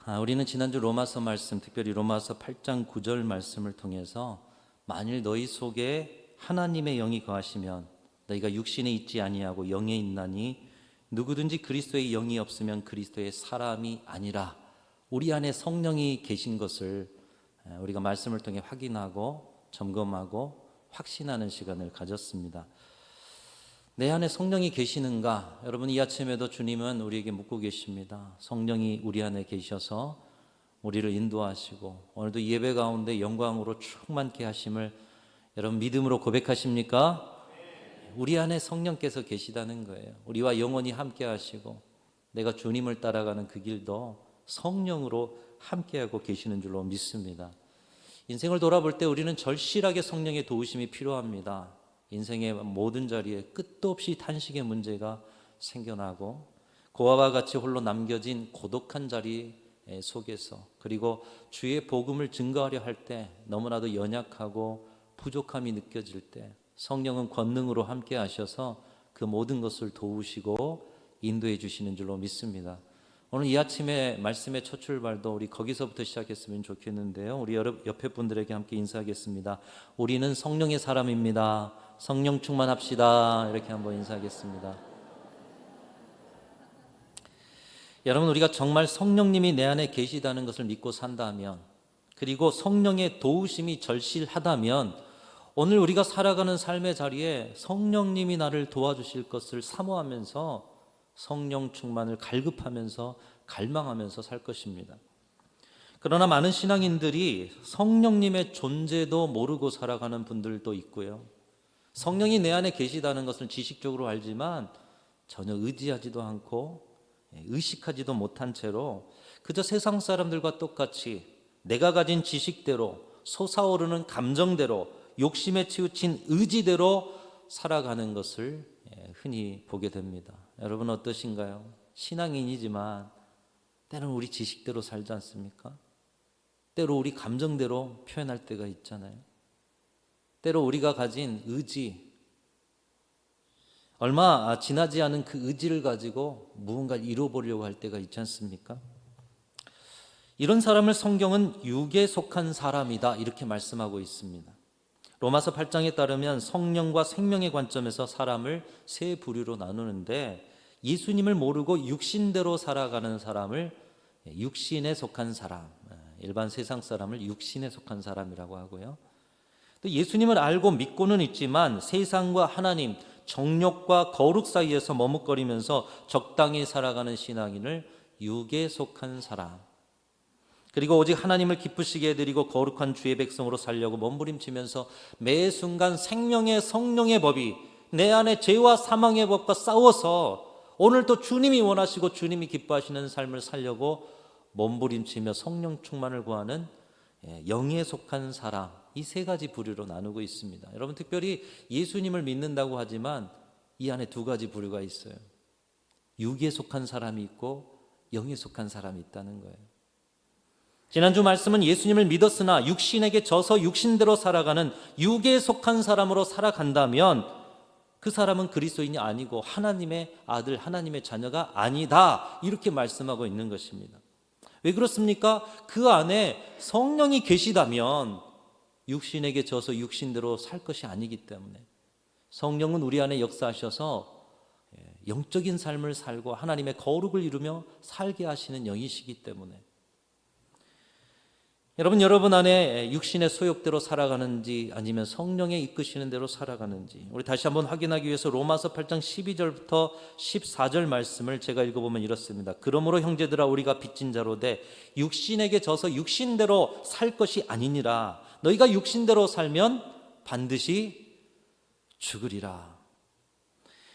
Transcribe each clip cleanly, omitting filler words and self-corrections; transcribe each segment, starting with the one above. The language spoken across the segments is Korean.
우리는 지난주 로마서 말씀, 특별히 로마서 8장 9절 말씀을 통해서 만일 너희 속에 하나님의 영이 거하시면 너희가 육신에 있지 아니하고 영에 있나니 누구든지 그리스도의 영이 없으면 그리스도의 사람이 아니라, 우리 안에 성령이 계신 것을 우리가 말씀을 통해 확인하고 점검하고 확신하는 시간을 가졌습니다. 내 안에 성령이 계시는가? 여러분, 이 아침에도 주님은 우리에게 묻고 계십니다. 성령이 우리 안에 계셔서 우리를 인도하시고 오늘도 예배 가운데 영광으로 충만케 하심을 여러분 믿음으로 고백하십니까? 우리 안에 성령께서 계시다는 거예요. 우리와 영원히 함께 하시고 내가 주님을 따라가는 그 길도 성령으로 함께하고 계시는 줄로 믿습니다. 인생을 돌아볼 때 우리는 절실하게 성령의 도우심이 필요합니다. 인생의 모든 자리에 끝도 없이 탄식의 문제가 생겨나고 고아와 같이 홀로 남겨진 고독한 자리 속에서, 그리고 주의 복음을 증거하려 할 때 너무나도 연약하고 부족함이 느껴질 때 성령은 권능으로 함께 하셔서 그 모든 것을 도우시고 인도해 주시는 줄로 믿습니다. 오늘 이 아침에 말씀의 첫 출발도 우리 거기서부터 시작했으면 좋겠는데요. 우리 옆에 분들에게 함께 인사하겠습니다. 우리는 성령의 사람입니다. 성령 충만합시다. 이렇게 한번 인사하겠습니다. 여러분, 우리가 정말 성령님이 내 안에 계시다는 것을 믿고 산다면, 그리고 성령의 도우심이 절실하다면 오늘 우리가 살아가는 삶의 자리에 성령님이 나를 도와주실 것을 사모하면서 성령 충만을 갈급하면서 갈망하면서 살 것입니다. 그러나 많은 신앙인들이 성령님의 존재도 모르고 살아가는 분들도 있고요. 성령이 내 안에 계시다는 것을 지식적으로 알지만 전혀 의지하지도 않고 의식하지도 못한 채로 그저 세상 사람들과 똑같이 내가 가진 지식대로, 솟아오르는 감정대로, 욕심에 치우친 의지대로 살아가는 것을 흔히 보게 됩니다. 여러분 어떠신가요? 신앙인이지만 때로는 우리 지식대로 살지 않습니까? 때로 우리 감정대로 표현할 때가 있잖아요. 때로 우리가 가진 의지, 얼마 지나지 않은 그 의지를 가지고 무언가를 이루어보려고 할 때가 있지 않습니까? 이런 사람을 성경은 육에 속한 사람이다 이렇게 말씀하고 있습니다. 로마서 8장에 따르면 성령과 생명의 관점에서 사람을 세 부류로 나누는데, 예수님을 모르고 육신대로 살아가는 사람을 육신에 속한 사람, 일반 세상 사람을 육신에 속한 사람이라고 하고요. 또 예수님을 알고 믿고는 있지만 세상과 하나님, 정욕과 거룩 사이에서 머뭇거리면서 적당히 살아가는 신앙인을 육에 속한 사람, 그리고 오직 하나님을 기쁘시게 해드리고 거룩한 주의 백성으로 살려고 몸부림치면서 매 순간 생명의 성령의 법이 내 안에 죄와 사망의 법과 싸워서 오늘도 주님이 원하시고 주님이 기뻐하시는 삶을 살려고 몸부림치며 성령 충만을 구하는 영에 속한 사람, 이 세 가지 부류로 나누고 있습니다. 여러분, 특별히 예수님을 믿는다고 하지만 이 안에 두 가지 부류가 있어요. 육에 속한 사람이 있고 영에 속한 사람이 있다는 거예요. 지난주 말씀은 예수님을 믿었으나 육신에게 져서 육신대로 살아가는 육에 속한 사람으로 살아간다면 그 사람은 그리스도인이 아니고 하나님의 아들, 하나님의 자녀가 아니다, 이렇게 말씀하고 있는 것입니다. 왜 그렇습니까? 그 안에 성령이 계시다면 육신에게 져서 육신대로 살 것이 아니기 때문에, 성령은 우리 안에 역사하셔서 영적인 삶을 살고 하나님의 거룩을 이루며 살게 하시는 영이시기 때문에, 여러분 안에 육신의 소욕대로 살아가는지 아니면 성령의 이끄시는 대로 살아가는지 우리 다시 한번 확인하기 위해서 로마서 8장 12절부터 14절 말씀을 제가 읽어보면 이렇습니다. 그러므로 형제들아, 우리가 빚진 자로 돼 육신에게 져서 육신대로 살 것이 아니니라. 너희가 육신대로 살면 반드시 죽으리라.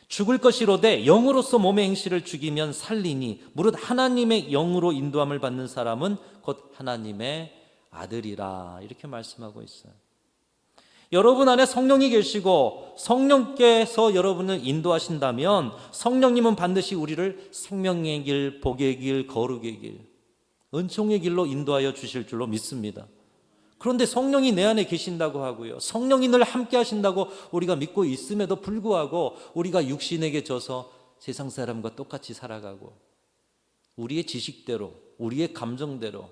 죽을 것이로되 영으로서 몸의 행실을 죽이면 살리니 무릇 하나님의 영으로 인도함을 받는 사람은 곧 하나님의 아들이라, 이렇게 말씀하고 있어요. 여러분 안에 성령이 계시고 성령께서 여러분을 인도하신다면 성령님은 반드시 우리를 생명의 길, 복의 길, 거룩의 길, 은총의 길로 인도하여 주실 줄로 믿습니다. 그런데 성령이 내 안에 계신다고 하고요, 성령이 늘 함께 하신다고 우리가 믿고 있음에도 불구하고 우리가 육신에게 져서 세상 사람과 똑같이 살아가고 우리의 지식대로, 우리의 감정대로,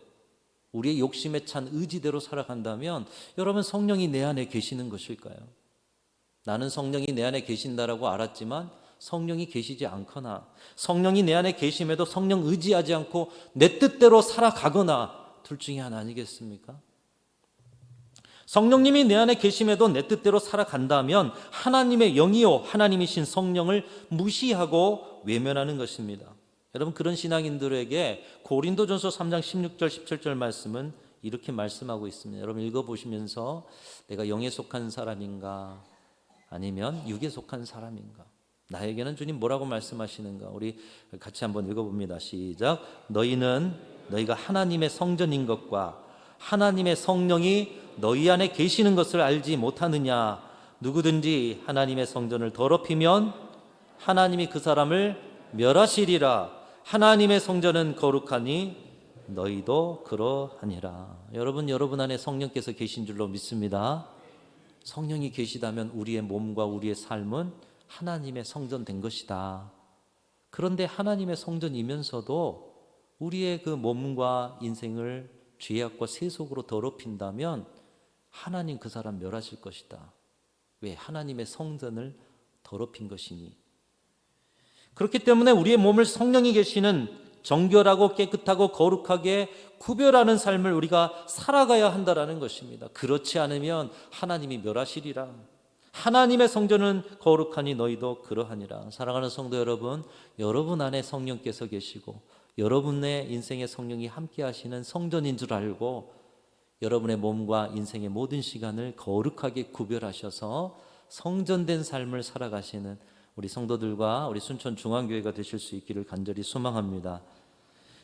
우리의 욕심에 찬 의지대로 살아간다면 여러분, 성령이 내 안에 계시는 것일까요? 나는 성령이 내 안에 계신다라고 알았지만 성령이 계시지 않거나, 성령이 내 안에 계심에도 성령 의지하지 않고 내 뜻대로 살아가거나, 둘 중에 하나 아니겠습니까? 성령님이 내 안에 계심에도 내 뜻대로 살아간다면 하나님의 영이요 하나님이신 성령을 무시하고 외면하는 것입니다. 여러분, 그런 신앙인들에게 고린도전서 3장 16절 17절 말씀은 이렇게 말씀하고 있습니다. 여러분 읽어보시면서 내가 영에 속한 사람인가 아니면 육에 속한 사람인가, 나에게는 주님 뭐라고 말씀하시는가, 우리 같이 한번 읽어봅니다. 시작. 너희가 하나님의 성전인 것과 하나님의 성령이 너희 안에 계시는 것을 알지 못하느냐. 누구든지 하나님의 성전을 더럽히면 하나님이 그 사람을 멸하시리라. 하나님의 성전은 거룩하니 너희도 그러하니라. 여러분 안에 성령께서 계신 줄로 믿습니다. 성령이 계시다면 우리의 몸과 우리의 삶은 하나님의 성전 된 것이다. 그런데 하나님의 성전이면서도 우리의 그 몸과 인생을 죄악과 세속으로 더럽힌다면 하나님 그 사람 멸하실 것이다. 왜? 하나님의 성전을 더럽힌 것이니. 그렇기 때문에 우리의 몸을 성령이 계시는 정결하고 깨끗하고 거룩하게 구별하는 삶을 우리가 살아가야 한다라는 것입니다. 그렇지 않으면 하나님이 멸하시리라. 하나님의 성전은 거룩하니 너희도 그러하니라. 사랑하는 성도 여러분, 여러분 안에 성령께서 계시고 여러분의 인생의 성령이 함께 하시는 성전인 줄 알고 여러분의 몸과 인생의 모든 시간을 거룩하게 구별하셔서 성전된 삶을 살아가시는 우리 성도들과 우리 순천중앙교회가 되실 수 있기를 간절히 소망합니다.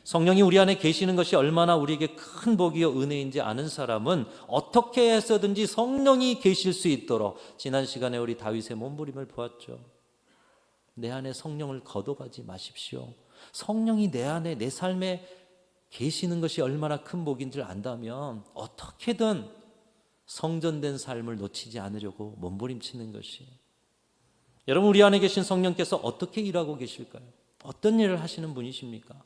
성령이 우리 안에 계시는 것이 얼마나 우리에게 큰 복이요 은혜인지 아는 사람은 어떻게 해서든지 성령이 계실 수 있도록, 지난 시간에 우리 다윗의 몸부림을 보았죠. 내 안에 성령을 거둬가지 마십시오. 성령이 내 안에, 내 삶에 계시는 것이 얼마나 큰 복인지를 안다면 어떻게든 성전된 삶을 놓치지 않으려고 몸부림치는 것이. 여러분, 우리 안에 계신 성령께서 어떻게 일하고 계실까요? 어떤 일을 하시는 분이십니까?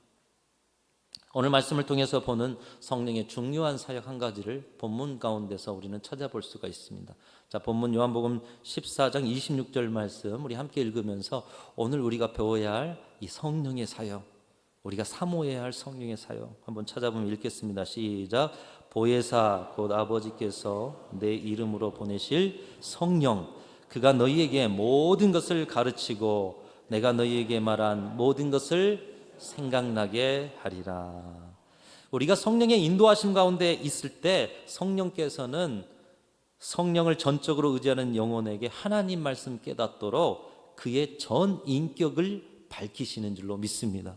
오늘 말씀을 통해서 보는 성령의 중요한 사역 한 가지를 본문 가운데서 우리는 찾아볼 수가 있습니다. 자, 본문 요한복음 14장 26절 말씀 우리 함께 읽으면서 오늘 우리가 배워야 할 이 성령의 사역, 우리가 사모해야 할 성령의 사역 한번 찾아보면 읽겠습니다. 시작. 보혜사 곧 아버지께서 내 이름으로 보내실 성령, 그가 너희에게 모든 것을 가르치고 내가 너희에게 말한 모든 것을 생각나게 하리라. 우리가 성령의 인도하심 가운데 있을 때 성령께서는 성령을 전적으로 의지하는 영혼에게 하나님 말씀 깨닫도록 그의 전 인격을 밝히시는 줄로 믿습니다.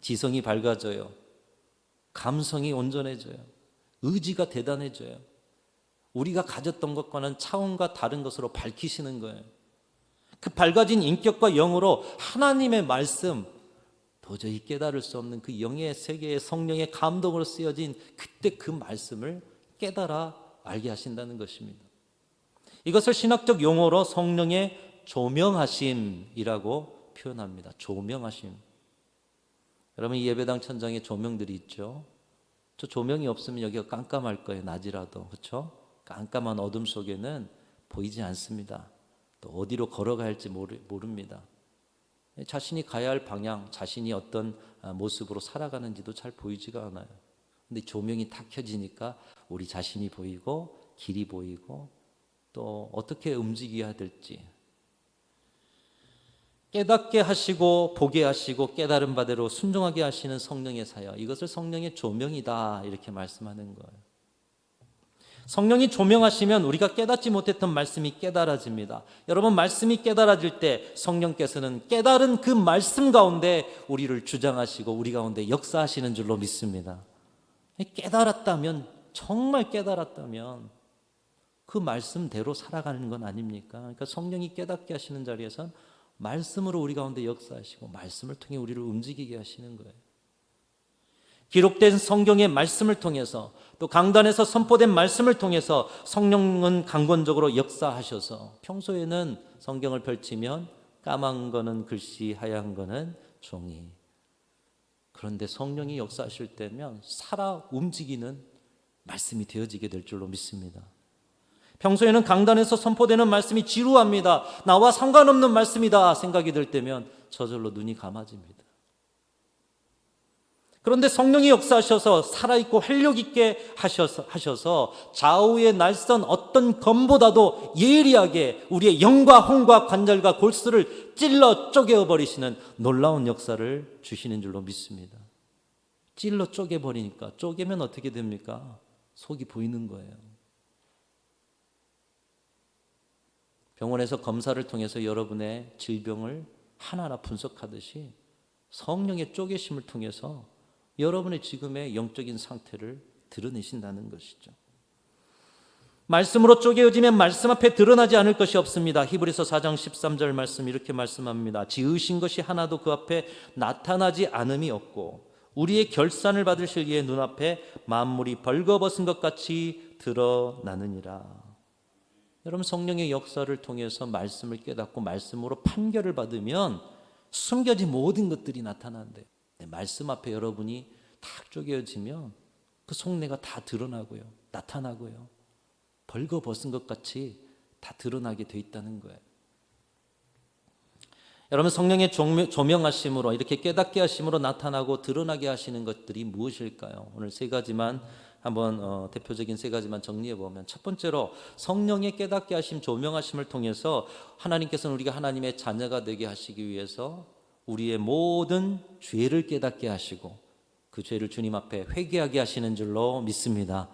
지성이 밝아져요. 감성이 온전해져요. 의지가 대단해져요. 우리가 가졌던 것과는 차원과 다른 것으로 밝히시는 거예요. 그 밝아진 인격과 영으로 하나님의 말씀, 도저히 깨달을 수 없는 그 영의 세계의 성령의 감동으로 쓰여진 그때 그 말씀을 깨달아 알게 하신다는 것입니다. 이것을 신학적 용어로 성령의 조명하심이라고 표현합니다. 조명하심. 여러분, 이 예배당 천장에 조명들이 있죠. 저 조명이 없으면 여기가 깜깜할 거예요. 낮이라도. 그렇죠? 깜깜한 어둠 속에는 보이지 않습니다. 또 어디로 걸어가야 할지 모릅니다. 자신이 가야 할 방향, 자신이 어떤 모습으로 살아가는지도 잘 보이지가 않아요. 근데 조명이 탁 켜지니까 우리 자신이 보이고 길이 보이고 또 어떻게 움직여야 될지 깨닫게 하시고 보게 하시고 깨달은 바대로 순종하게 하시는 성령의 사역, 이것을 성령의 조명이다 이렇게 말씀하는 거예요. 성령이 조명하시면 우리가 깨닫지 못했던 말씀이 깨달아집니다. 여러분, 말씀이 깨달아질 때 성령께서는 깨달은 그 말씀 가운데 우리를 주장하시고 우리 가운데 역사하시는 줄로 믿습니다. 깨달았다면, 정말 깨달았다면 그 말씀대로 살아가는 건 아닙니까? 그러니까 성령이 깨닫게 하시는 자리에선 말씀으로 우리 가운데 역사하시고 말씀을 통해 우리를 움직이게 하시는 거예요. 기록된 성경의 말씀을 통해서 또 강단에서 선포된 말씀을 통해서 성령은 강권적으로 역사하셔서 평소에는 성경을 펼치면 까만 거는 글씨, 하얀 거는 종이. 그런데 성령이 역사하실 때면 살아 움직이는 말씀이 되어지게 될 줄로 믿습니다. 평소에는 강단에서 선포되는 말씀이 지루합니다. 나와 상관없는 말씀이다 생각이 들 때면 저절로 눈이 감아집니다. 그런데 성령이 역사하셔서 살아있고 활력 있게 하셔서 좌우의 날선 어떤 검보다도 예리하게 우리의 영과 혼과 관절과 골수를 찔러 쪼개어버리시는 놀라운 역사를 주시는 줄로 믿습니다. 찔러 쪼개버리니까, 쪼개면 어떻게 됩니까? 속이 보이는 거예요. 병원에서 검사를 통해서 여러분의 질병을 하나하나 분석하듯이 성령의 쪼개심을 통해서 여러분의 지금의 영적인 상태를 드러내신다는 것이죠. 말씀으로 쪼개어지면 말씀 앞에 드러나지 않을 것이 없습니다. 히브리서 4장 13절 말씀 이렇게 말씀합니다. 지으신 것이 하나도 그 앞에 나타나지 않음이 없고 우리의 결산을 받으실 이의 눈앞에 만물이 벌거벗은 것 같이 드러나느니라. 여러분, 성령의 역사를 통해서 말씀을 깨닫고 말씀으로 판결을 받으면 숨겨진 모든 것들이 나타난대요. 말씀 앞에 여러분이 탁 쪼개어지면 그 속내가 다 드러나고요, 나타나고요, 벌거벗은 것 같이 다 드러나게 돼 있다는 거예요. 여러분, 성령의 조명하심으로 이렇게 깨닫게 하심으로 나타나고 드러나게 하시는 것들이 무엇일까요? 오늘 세 가지만 한번 대표적인 세 가지만 정리해 보면, 첫 번째로 성령의 깨닫게 하심, 조명하심을 통해서 하나님께서는 우리가 하나님의 자녀가 되게 하시기 위해서 우리의 모든 죄를 깨닫게 하시고 그 죄를 주님 앞에 회개하게 하시는 줄로 믿습니다.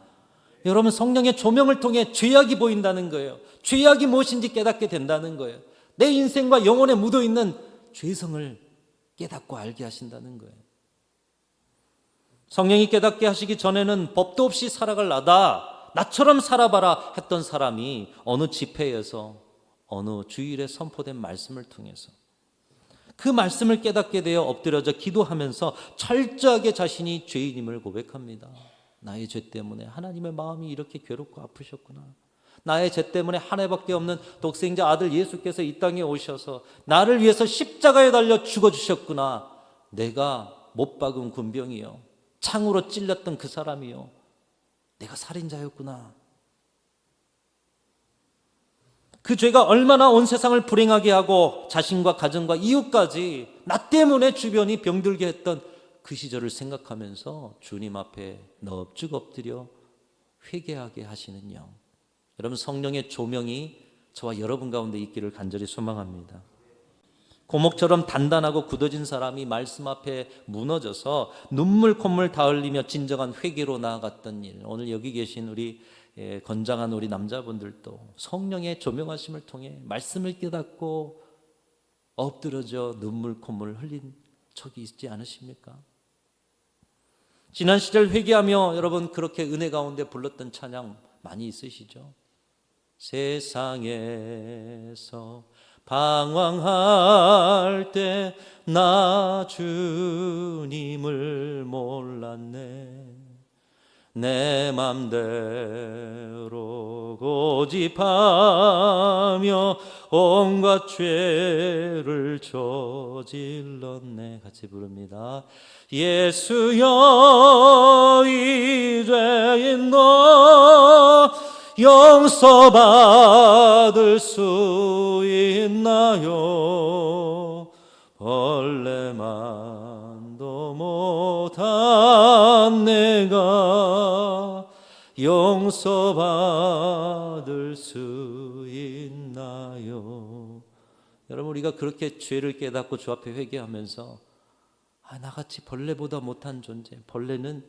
여러분, 성령의 조명을 통해 죄악이 보인다는 거예요. 죄악이 무엇인지 깨닫게 된다는 거예요. 내 인생과 영혼에 묻어있는 죄성을 깨닫고 알게 하신다는 거예요. 성령이 깨닫게 하시기 전에는 법도 없이 살아갈 나처럼 살아봐라 했던 사람이 어느 집회에서 어느 주일에 선포된 말씀을 통해서 그 말씀을 깨닫게 되어 엎드려져 기도하면서 철저하게 자신이 죄인임을 고백합니다. 나의 죄 때문에 하나님의 마음이 이렇게 괴롭고 아프셨구나. 나의 죄 때문에 한 해밖에 없는 독생자 아들 예수께서 이 땅에 오셔서 나를 위해서 십자가에 달려 죽어주셨구나. 내가 못 박은 군병이요, 창으로 찔렸던 그 사람이요, 내가 살인자였구나. 그 죄가 얼마나 온 세상을 불행하게 하고 자신과 가정과 이웃까지 나 때문에 주변이 병들게 했던 그 시절을 생각하면서 주님 앞에 넙죽 엎드려 회개하게 하시는 영. 여러분, 성령의 조명이 저와 여러분 가운데 있기를 간절히 소망합니다. 고목처럼 단단하고 굳어진 사람이 말씀 앞에 무너져서 눈물 콧물 다 흘리며 진정한 회개로 나아갔던 일, 오늘 여기 계신 우리 건장한 우리 남자분들도 성령의 조명하심을 통해 말씀을 깨닫고 엎드려져 눈물 콧물 흘린 적이 있지 않으십니까? 지난 시절 회개하며 여러분 그렇게 은혜 가운데 불렀던 찬양 많이 있으시죠? 세상에서 방황할 때 나 주님을 몰랐네. 내 맘대로 고집하며 온갖 죄를 저질렀네. 같이 부릅니다. 예수여, 이 죄인 너 용서받을 수 있나요? 벌레만도 못한 내가 용서받을 수 있나요? 여러분, 우리가 그렇게 죄를 깨닫고 주 앞에 회개하면서 나같이 벌레보다 못한 존재, 벌레는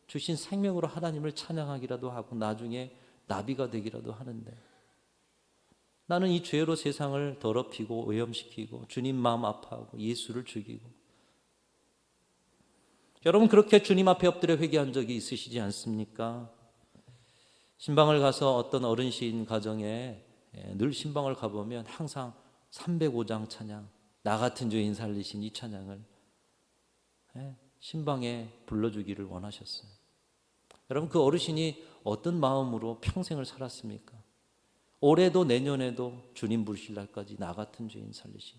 주신 생명으로 하나님을 찬양하기라도 하고 나중에 나비가 되기라도 하는데, 나는 이 죄로 세상을 더럽히고 오염시키고 주님 마음 아파하고 예수를 죽이고. 여러분, 그렇게 주님 앞에 엎드려 회개한 적이 있으시지 않습니까? 신방을 가서 어떤 어른신 가정에 늘 신방을 가보면 항상 305장 찬양, 나 같은 죄인 살리신 이 찬양을 신방에 불러주기를 원하셨어요. 여러분, 그 어르신이 어떤 마음으로 평생을 살았습니까? 올해도 내년에도 주님 부르실 날까지 나 같은 죄인 살리신.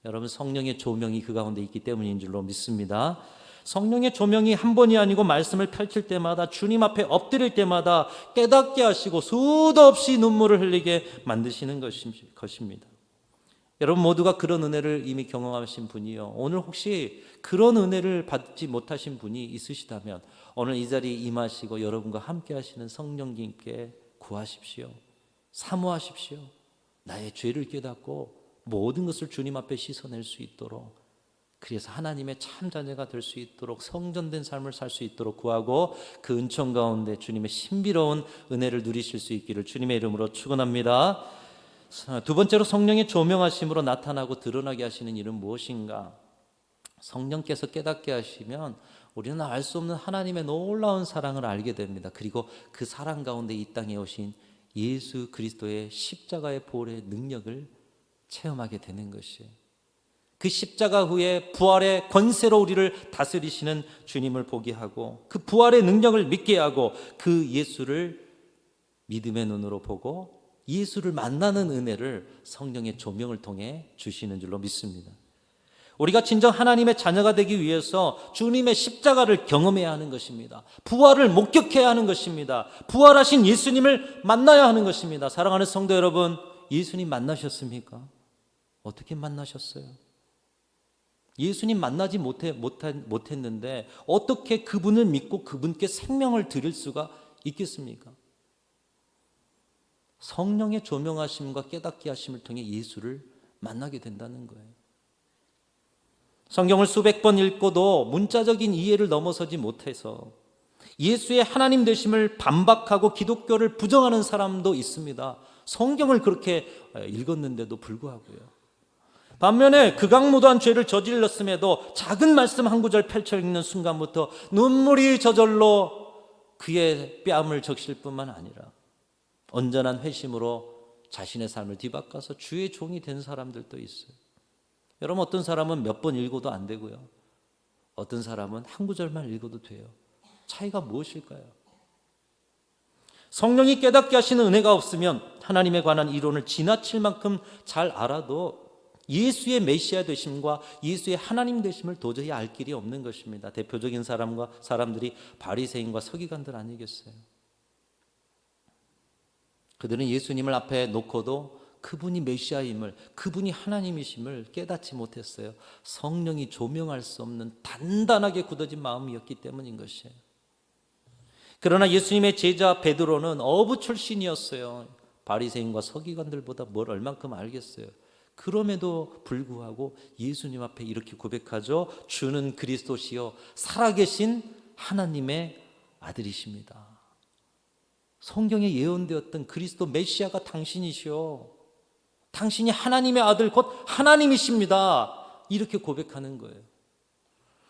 여러분, 성령의 조명이 그 가운데 있기 때문인 줄로 믿습니다. 성령의 조명이 한 번이 아니고 말씀을 펼칠 때마다, 주님 앞에 엎드릴 때마다 깨닫게 하시고 수도 없이 눈물을 흘리게 만드시는 것입니다. 여러분 모두가 그런 은혜를 이미 경험하신 분이요, 오늘 혹시 그런 은혜를 받지 못하신 분이 있으시다면 오늘 이 자리에 임하시고 여러분과 함께 하시는 성령님께 구하십시오. 사모하십시오. 나의 죄를 깨닫고 모든 것을 주님 앞에 씻어낼 수 있도록, 그래서 하나님의 참 자녀가 될 수 있도록, 성전된 삶을 살 수 있도록 구하고, 그 은총 가운데 주님의 신비로운 은혜를 누리실 수 있기를 주님의 이름으로 축원합니다. 두 번째로, 성령의 조명하심으로 나타나고 드러나게 하시는 일은 무엇인가? 성령께서 깨닫게 하시면 우리는 알 수 없는 하나님의 놀라운 사랑을 알게 됩니다. 그리고 그 사랑 가운데 이 땅에 오신 예수 그리스도의 십자가의 보혈의 능력을 체험하게 되는 것이에요. 그 십자가 후에 부활의 권세로 우리를 다스리시는 주님을 보게 하고, 그 부활의 능력을 믿게 하고, 그 예수를 믿음의 눈으로 보고 예수를 만나는 은혜를 성령의 조명을 통해 주시는 줄로 믿습니다. 우리가 진정 하나님의 자녀가 되기 위해서 주님의 십자가를 경험해야 하는 것입니다. 부활을 목격해야 하는 것입니다. 부활하신 예수님을 만나야 하는 것입니다. 사랑하는 성도 여러분, 예수님 만나셨습니까? 어떻게 만나셨어요? 예수님 만나지 못했는데 어떻게 그분을 믿고 그분께 생명을 드릴 수가 있겠습니까? 성령의 조명하심과 깨닫게 하심을 통해 예수를 만나게 된다는 거예요. 성경을 수백 번 읽고도 문자적인 이해를 넘어서지 못해서 예수의 하나님 되심을 반박하고 기독교를 부정하는 사람도 있습니다. 성경을 그렇게 읽었는데도 불구하고요. 반면에 극악무도한 죄를 저질렀음에도 작은 말씀 한 구절 펼쳐 읽는 순간부터 눈물이 저절로 그의 뺨을 적실 뿐만 아니라 온전한 회심으로 자신의 삶을 뒤바꿔서 주의 종이 된 사람들도 있어요. 여러분, 어떤 사람은 몇 번 읽어도 안 되고요, 어떤 사람은 한 구절만 읽어도 돼요. 차이가 무엇일까요? 성령이 깨닫게 하시는 은혜가 없으면 하나님에 관한 이론을 지나칠 만큼 잘 알아도 예수의 메시아 되심과 예수의 하나님 되심을 도저히 알 길이 없는 것입니다. 대표적인 사람들이 바리새인과 서기관들 아니겠어요? 그들은 예수님을 앞에 놓고도 그분이 메시아임을, 그분이 하나님이심을 깨닫지 못했어요. 성령이 조명할 수 없는 단단하게 굳어진 마음이었기 때문인 것이에요. 그러나 예수님의 제자 베드로는 어부 출신이었어요. 바리새인과 서기관들보다 뭘 얼만큼 알겠어요. 그럼에도 불구하고 예수님 앞에 이렇게 고백하죠. 주는 그리스도시요 살아계신 하나님의 아들이십니다. 성경에 예언되었던 그리스도 메시아가 당신이시오. 당신이 하나님의 아들 곧 하나님이십니다. 이렇게 고백하는 거예요.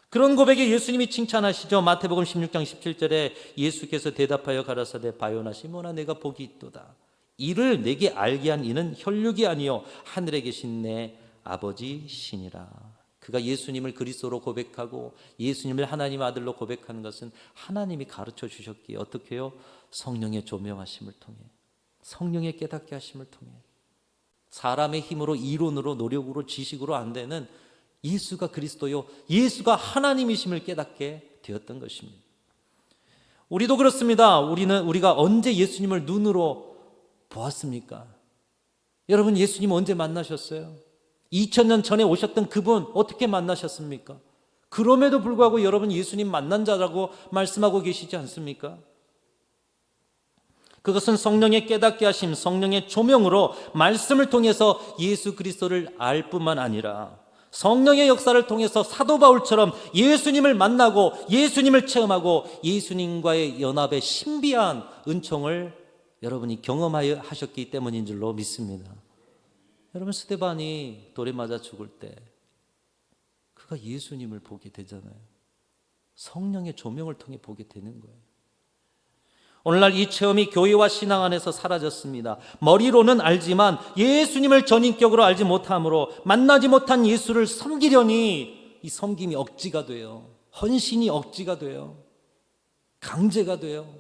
그런 고백에 예수님이 칭찬하시죠. 마태복음 16장 17절에 예수께서 대답하여 가라사대 바요나 시몬아 내가 복이 있도다. 이를 내게 알게 한 이는 혈육이 아니요 하늘에 계신 내 아버지시니라. 그가 예수님을 그리스도로 고백하고 예수님을 하나님의 아들로 고백하는 것은 하나님이 가르쳐 주셨기에 어떻게 해요? 성령의 조명하심을 통해, 성령의 깨닫게 하심을 통해, 사람의 힘으로, 이론으로, 노력으로, 지식으로 안 되는 예수가 그리스도요, 예수가 하나님이심을 깨닫게 되었던 것입니다. 우리도 그렇습니다. 우리가 언제 예수님을 눈으로 보았습니까? 여러분, 예수님 언제 만나셨어요? 2000년 전에 오셨던 그분 어떻게 만나셨습니까? 그럼에도 불구하고 여러분 예수님 만난 자라고 말씀하고 계시지 않습니까? 그것은 성령의 깨닫게 하심, 성령의 조명으로 말씀을 통해서 예수 그리스도를 알 뿐만 아니라 성령의 역사를 통해서 사도 바울처럼 예수님을 만나고 예수님을 체험하고 예수님과의 연합의 신비한 은총을 여러분이 경험하여 하셨기 때문인 줄로 믿습니다. 여러분, 스데반이 돌에 맞아 죽을 때 그가 예수님을 보게 되잖아요. 성령의 조명을 통해 보게 되는 거예요. 오늘날 이 체험이 교회와 신앙 안에서 사라졌습니다. 머리로는 알지만 예수님을 전인격으로 알지 못함으로 만나지 못한 예수를 섬기려니 이 섬김이 억지가 돼요. 헌신이 억지가 돼요. 강제가 돼요.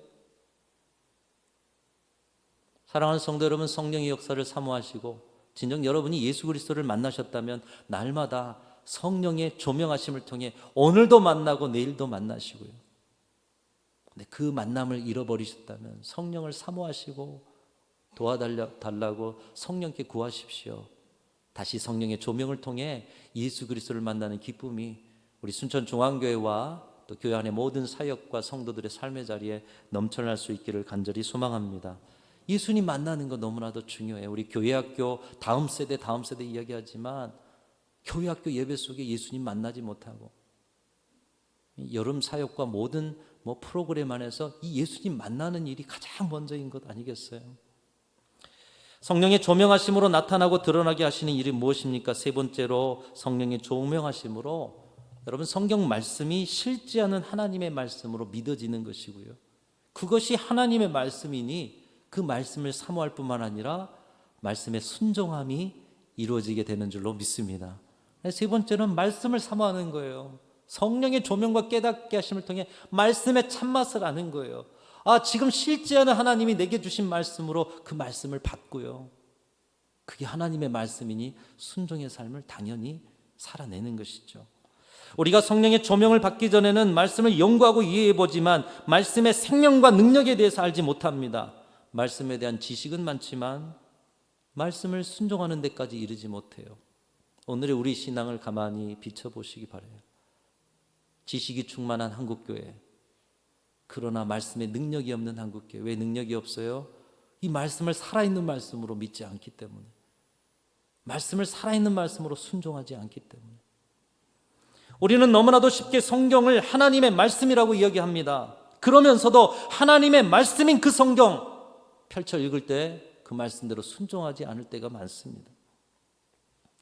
사랑하는 성도 여러분, 성령의 역사를 사모하시고 진정 여러분이 예수 그리스도를 만나셨다면 날마다 성령의 조명하심을 통해 오늘도 만나고 내일도 만나시고요. 근데 그 만남을 잃어버리셨다면 성령을 사모하시고 도와달라고 성령께 구하십시오. 다시 성령의 조명을 통해 예수 그리스도를 만나는 기쁨이 우리 순천중앙교회와 또 교회 안의 모든 사역과 성도들의 삶의 자리에 넘쳐날 수 있기를 간절히 소망합니다. 예수님 만나는 거 너무나도 중요해요. 우리 교회학교 다음 세대 이야기하지만 교회학교 예배 속에 예수님 만나지 못하고 여름 사역과 모든 프로그램 안에서 이 예수님 만나는 일이 가장 먼저인 것 아니겠어요? 성령의 조명하심으로 나타나고 드러나게 하시는 일이 무엇입니까? 세 번째로 성령의 조명하심으로 여러분 성경 말씀이 실제하는 하나님의 말씀으로 믿어지는 것이고요. 그것이 하나님의 말씀이니 그 말씀을 사모할 뿐만 아니라 말씀의 순종함이 이루어지게 되는 줄로 믿습니다. 세 번째는 말씀을 사모하는 거예요. 성령의 조명과 깨닫게 하심을 통해 말씀의 참맛을 아는 거예요. 지금 실제하는 하나님이 내게 주신 말씀으로 그 말씀을 받고요. 그게 하나님의 말씀이니 순종의 삶을 당연히 살아내는 것이죠. 우리가 성령의 조명을 받기 전에는 말씀을 연구하고 이해해보지만 말씀의 생명과 능력에 대해서 알지 못합니다. 말씀에 대한 지식은 많지만 말씀을 순종하는 데까지 이르지 못해요. 오늘의 우리 신앙을 가만히 비춰보시기 바라요. 지식이 충만한 한국교회, 그러나 말씀에 능력이 없는 한국교회. 왜 능력이 없어요? 이 말씀을 살아있는 말씀으로 믿지 않기 때문에, 말씀을 살아있는 말씀으로 순종하지 않기 때문에. 우리는 너무나도 쉽게 성경을 하나님의 말씀이라고 이야기합니다. 그러면서도 하나님의 말씀인 그 성경 펼쳐 읽을 때 그 말씀대로 순종하지 않을 때가 많습니다.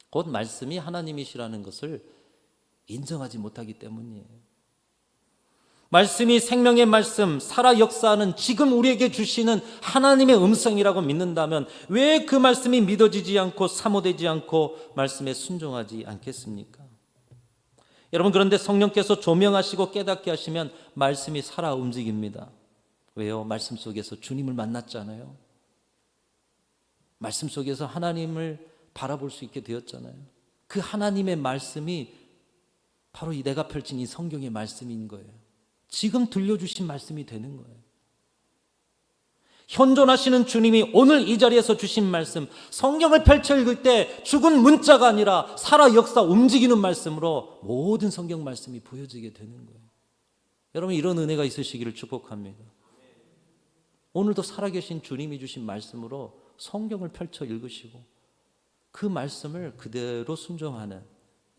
곧 말씀이 하나님이시라는 것을 인정하지 못하기 때문이에요. 말씀이 생명의 말씀, 살아 역사하는 지금 우리에게 주시는 하나님의 음성이라고 믿는다면 왜 그 말씀이 믿어지지 않고 사모되지 않고 말씀에 순종하지 않겠습니까? 여러분, 그런데 성령께서 조명하시고 깨닫게 하시면 말씀이 살아 움직입니다. 왜요? 말씀 속에서 주님을 만났잖아요. 말씀 속에서 하나님을 바라볼 수 있게 되었잖아요. 그 하나님의 말씀이 바로 내가 펼친 이 성경의 말씀인 거예요. 지금 들려주신 말씀이 되는 거예요. 현존하시는 주님이 오늘 이 자리에서 주신 말씀, 성경을 펼쳐 읽을 때 죽은 문자가 아니라 살아 역사 움직이는 말씀으로 모든 성경 말씀이 보여지게 되는 거예요. 여러분, 이런 은혜가 있으시기를 축복합니다. 오늘도 살아계신 주님이 주신 말씀으로 성경을 펼쳐 읽으시고 그 말씀을 그대로 순종하는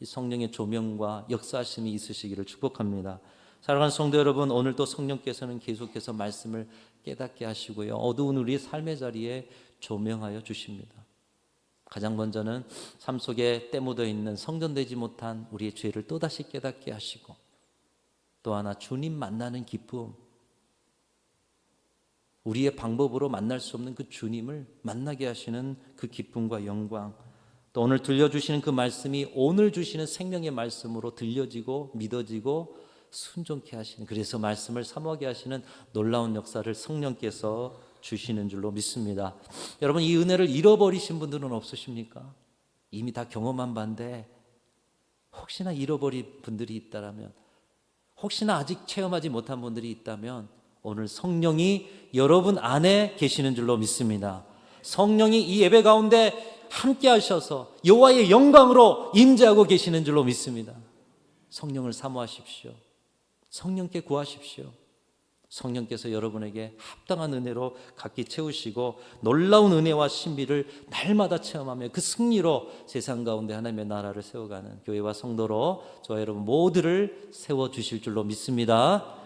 이 성령의 조명과 역사하심이 있으시기를 축복합니다. 사랑하는 성도 여러분, 오늘도 성령께서는 계속해서 말씀을 깨닫게 하시고요, 어두운 우리의 삶의 자리에 조명하여 주십니다. 가장 먼저는 삶 속에 때 묻어 있는 성전되지 못한 우리의 죄를 또다시 깨닫게 하시고, 또 하나 주님 만나는 기쁨, 우리의 방법으로 만날 수 없는 그 주님을 만나게 하시는 그 기쁨과 영광, 또 오늘 들려주시는 그 말씀이 오늘 주시는 생명의 말씀으로 들려지고 믿어지고 순종케 하시는, 그래서 말씀을 사모하게 하시는 놀라운 역사를 성령께서 주시는 줄로 믿습니다. 여러분, 이 은혜를 잃어버리신 분들은 없으십니까? 이미 다 경험한 바인데 혹시나 잃어버린 분들이 있다면, 혹시나 아직 체험하지 못한 분들이 있다면 오늘 성령이 여러분 안에 계시는 줄로 믿습니다. 성령이 이 예배 가운데 함께 하셔서 여호와의 영광으로 임재하고 계시는 줄로 믿습니다. 성령을 사모하십시오. 성령께 구하십시오. 성령께서 여러분에게 합당한 은혜로 각기 채우시고 놀라운 은혜와 신비를 날마다 체험하며 그 승리로 세상 가운데 하나님의 나라를 세워가는 교회와 성도로 저와 여러분 모두를 세워주실 줄로 믿습니다.